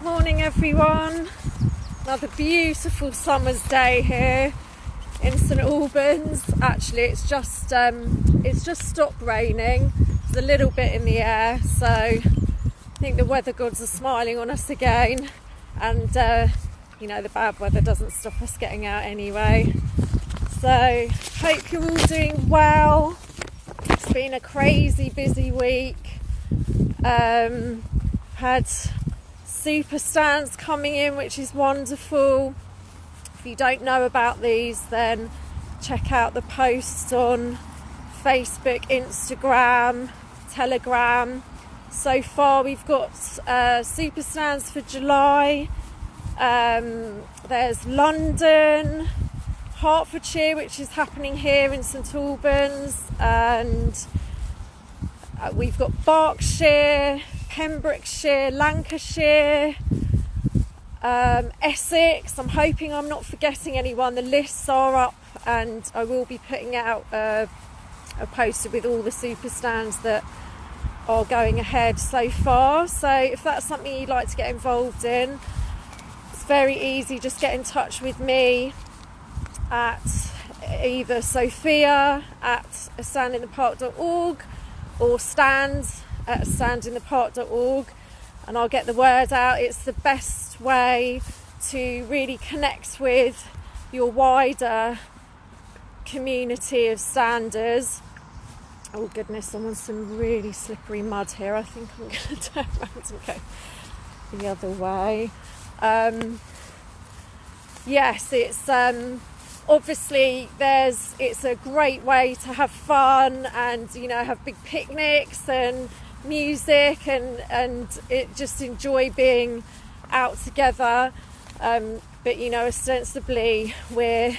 Morning everyone. Another beautiful summer's day here in St Albans. Actually it's just stopped raining. There's a little bit in the air, so I think the weather gods are smiling on us again, and the bad weather doesn't stop us getting out anyway. So hope you're all doing well. It's been a crazy busy week. Had Superstands coming in, which is wonderful. If you don't know about these, then check out the posts on Facebook, Instagram, Telegram. So far we've got Superstands for July. There's London, Hertfordshire, which is happening here in St Albans, and we've got Berkshire, Pembrokeshire, Lancashire, Essex. I'm hoping I'm not forgetting anyone. The lists are up, and I will be putting out a poster with all the Superstands that are going ahead so far. So if that's something you'd like to get involved in, it's very easy. Just get in touch with me at either Sophia at standinthepark.org or stands at standinthepark.org, and I'll get the word out. It's the best way to really connect with your wider community of standers. Oh goodness, I'm on some really slippery mud here. I think I'm going to turn around and go the other way. Yes, it's obviously it's a great way to have fun and have big picnics and music and it just enjoy being out together, but ostensibly we're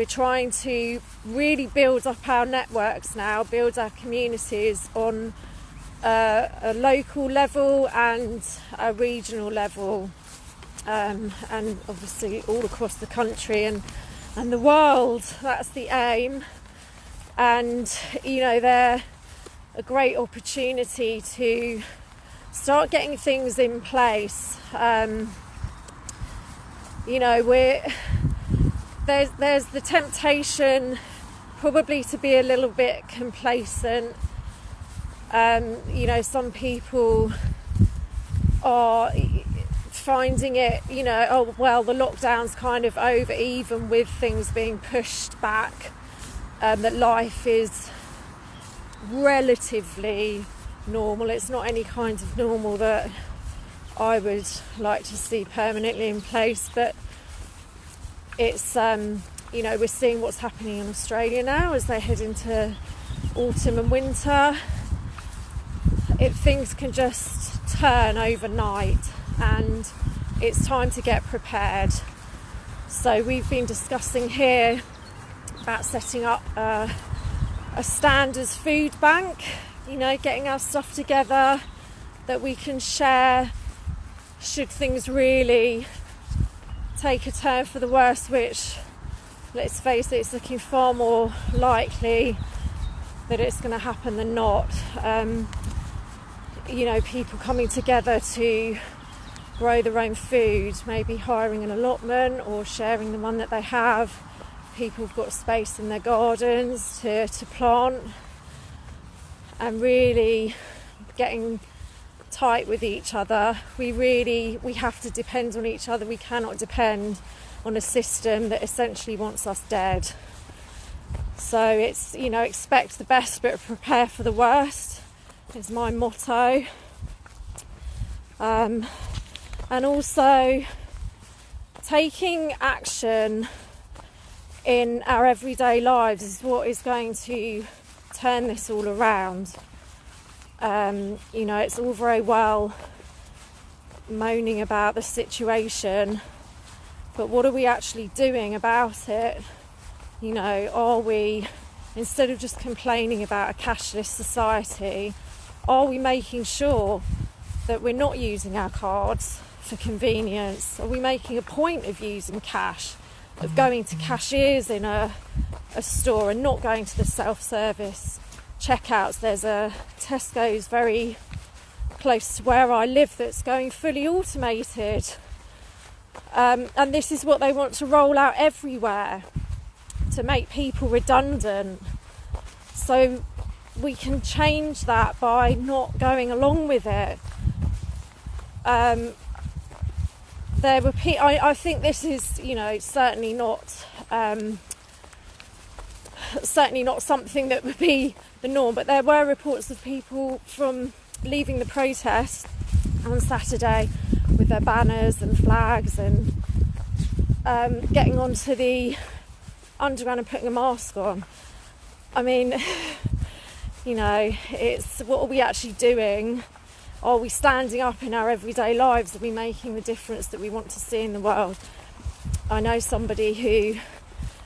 trying to really build up our networks now, build our communities on a local level and a regional level, and obviously all across the country and the world. That's the aim. And they're a great opportunity to start getting things in place. There's the temptation probably to be a little bit complacent. Some people are finding it, the lockdown's kind of over, even with things being pushed back, that life is relatively normal. It's not any kind of normal that I would like to see permanently in place, but it's we're seeing what's happening in Australia now as they head into autumn and winter. Things can just turn overnight, and it's time to get prepared. So we've been discussing here about setting up a standers food bank, getting our stuff together that we can share should things really take a turn for the worse, which, let's face it, it's looking far more likely that it's going to happen than not. People coming together to grow their own food, maybe hiring an allotment or sharing the one that they have. People have got space in their gardens to plant, and really getting tight with each other. We have to depend on each other. We cannot depend on a system that essentially wants us dead. So it's, expect the best but prepare for the worst is my motto. And also taking action in our everyday lives is what is going to turn this all around. It's all very well moaning about the situation, but what are we actually doing about it? Are we, instead of just complaining about a cashless society, are we making sure that we're not using our cards for convenience? Are we making a point of using cash, of going to cashiers in a store and not going to the self-service checkouts? There's a Tesco's very close to where I live that's going fully automated. And this is what they want to roll out everywhere to make people redundant. So we can change that by not going along with it. There were I think this is, certainly not something that would be the norm, but there were reports of people from leaving the protest on Saturday with their banners and flags and getting onto the underground and putting a mask on. I mean, it's what are we actually doing? Are we standing up in our everyday lives? Are we making the difference that we want to see in the world? I know somebody who,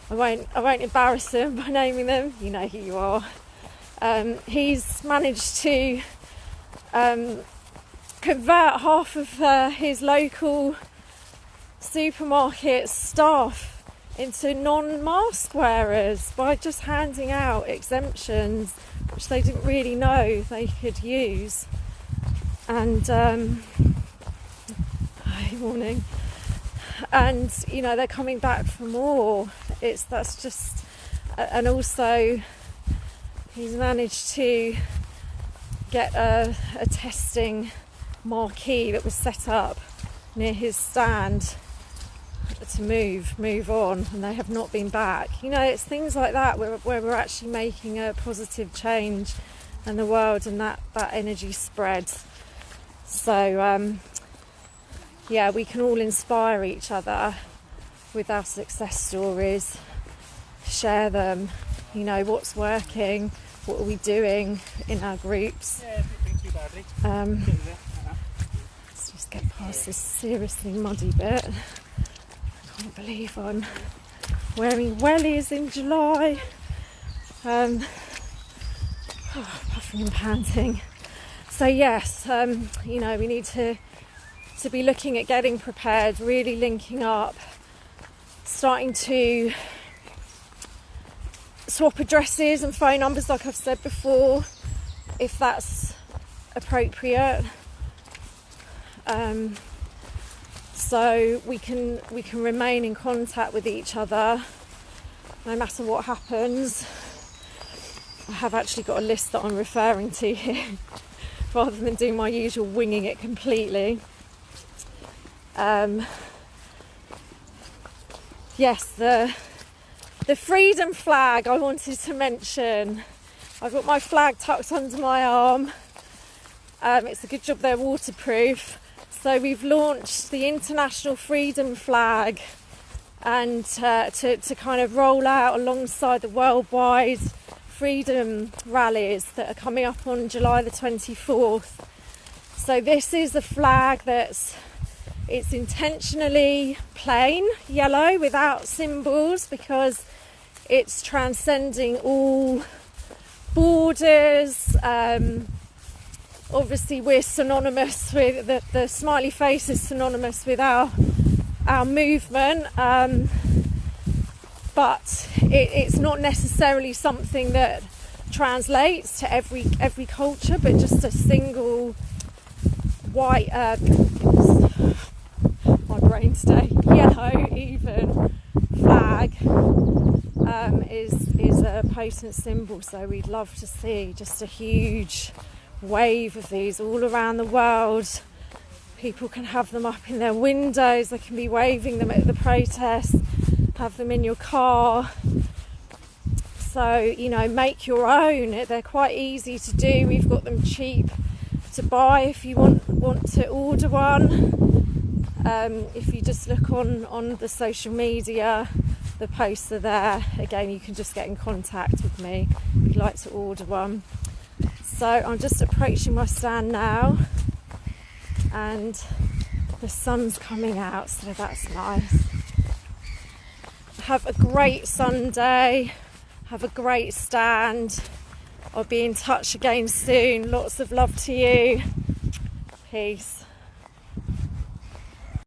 I won't embarrass them by naming them, you know who you are. He's managed to convert half of his local supermarket staff into non-mask wearers by just handing out exemptions which they didn't really know they could use. And morning, and they're coming back for more. And also he's managed to get a testing marquee that was set up near his stand to move on, and they have not been back. It's things like that where we're actually making a positive change in the world, and that energy spreads. So we can all inspire each other with our success stories, share them, what's working, what are we doing in our groups. Let's just get past this seriously muddy bit. I can't believe I'm wearing wellies in July. Puffing and panting. So yes, we need to be looking at getting prepared, really linking up, starting to swap addresses and phone numbers like I've said before, if that's appropriate. So we can remain in contact with each other no matter what happens. I have actually got a list that I'm referring to here rather than doing my usual winging it completely. Yes, the freedom flag I wanted to mention. I've got my flag tucked under my arm. It's a good job they're waterproof. So we've launched the International Freedom Flag, and to kind of roll out alongside the worldwide freedom rallies that are coming up on July the 24th. So this is a flag it's intentionally plain yellow without symbols, because it's transcending all borders. Obviously we're synonymous with the smiley face is synonymous with our movement, but it's not necessarily something that translates to every culture, but just a single white my brain today, yellow even flag is a potent symbol. So we'd love to see just a huge wave of these all around the world. People can have them up in their windows, they can be waving them at the protests, have them in your car. So make your own. They're quite easy to do. We've got them cheap to buy if you want to order one. If you just look on the social media, the posts are there. Again, you can just get in contact with me if you'd like to order one. So I'm just approaching my stand now, and the sun's coming out, so that's nice. Have a great Sunday, have a great stand. I'll be in touch again soon. Lots of love to you. Peace.